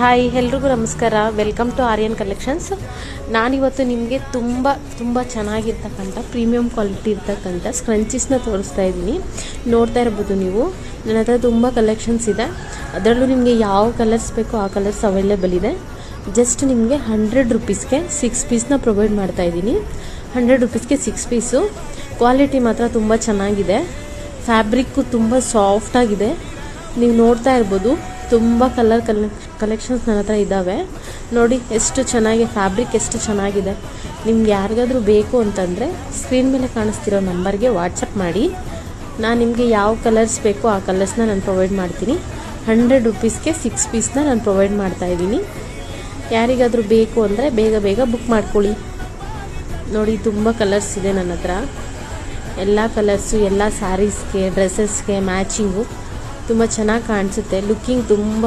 Hi ಎಲ್ರಿಗೂ ನಮಸ್ಕಾರ. Welcome to Aryan collections. ನಾನಿವತ್ತು ನಿಮಗೆ ತುಂಬ ಚೆನ್ನಾಗಿರ್ತಕ್ಕಂಥ ಪ್ರೀಮಿಯಂ ಕ್ವಾಲಿಟಿ ಇರ್ತಕ್ಕಂಥ ಸ್ಕ್ರಂಚೀಸ್ನ ತೋರಿಸ್ತಾ ಇದ್ದೀನಿ. ನೋಡ್ತಾ ಇರ್ಬೋದು ನೀವು, ನನ್ನ ಹತ್ರ ತುಂಬ ಕಲೆಕ್ಷನ್ಸ್ ಇದೆ. ಅದರಲ್ಲೂ ನಿಮಗೆ ಯಾವ ಕಲರ್ಸ್ ಬೇಕೋ ಆ ಕಲರ್ಸ್ ಅವೈಲೇಬಲ್ ಇದೆ. ಜಸ್ಟ್ ನಿಮಗೆ 100 ರುಪೀಸ್ಗೆ 6 ಪೀಸ್ನ ಪ್ರೊವೈಡ್ ಮಾಡ್ತಾ ಇದ್ದೀನಿ. 100 ರುಪೀಸ್ಗೆ 6 ಪೀಸು. ಕ್ವಾಲಿಟಿ ಮಾತ್ರ ತುಂಬ ಚೆನ್ನಾಗಿದೆ. ಫ್ಯಾಬ್ರಿಕ್ಕು ತುಂಬ ಸಾಫ್ಟಾಗಿದೆ. ನೀವು ನೋಡ್ತಾ ಇರ್ಬೋದು, ತುಂಬ ಕಲೆಕ್ಷನ್ಸ್ ನನ್ನ ಹತ್ರ ಇದ್ದಾವೆ. ನೋಡಿ ಎಷ್ಟು ಚೆನ್ನಾಗಿ ಫ್ಯಾಬ್ರಿಕ್ ಎಷ್ಟು ಚೆನ್ನಾಗಿದೆ. ನಿಮ್ಗೆ ಯಾರಿಗಾದ್ರೂ ಬೇಕು ಅಂತಂದರೆ ಸ್ಕ್ರೀನ್ ಮೇಲೆ ಕಾಣಿಸ್ತಿರೋ ನಂಬರ್ಗೆ ವಾಟ್ಸಪ್ ಮಾಡಿ. ನಾನು ನಿಮಗೆ ಯಾವ ಕಲರ್ಸ್ ಬೇಕೋ ಆ ಕಲರ್ಸ್ನ ನಾನು ಪ್ರೊವೈಡ್ ಮಾಡ್ತೀನಿ. 100 ರುಪೀಸ್ಗೆ 6 ಪೀಸ್ನ ನಾನು ಪ್ರೊವೈಡ್ ಮಾಡ್ತಾಯಿದ್ದೀನಿ. ಯಾರಿಗಾದರೂ ಬೇಕು ಅಂದರೆ ಬೇಗ ಬುಕ್ ಮಾಡ್ಕೊಳ್ಳಿ. ನೋಡಿ ತುಂಬ ಕಲರ್ಸ್ ಇದೆ ನನ್ನ ಹತ್ರ. ಎಲ್ಲ ಕಲರ್ಸು ಎಲ್ಲ ಸ್ಯಾರೀಸ್ಗೆ ಡ್ರೆಸ್ಸಸ್ಗೆ ಮ್ಯಾಚಿಂಗು ತುಂಬ ಚೆನ್ನಾಗಿ ಕಾಣಿಸುತ್ತೆ. ಲುಕ್ಕಿಂಗ್ ತುಂಬ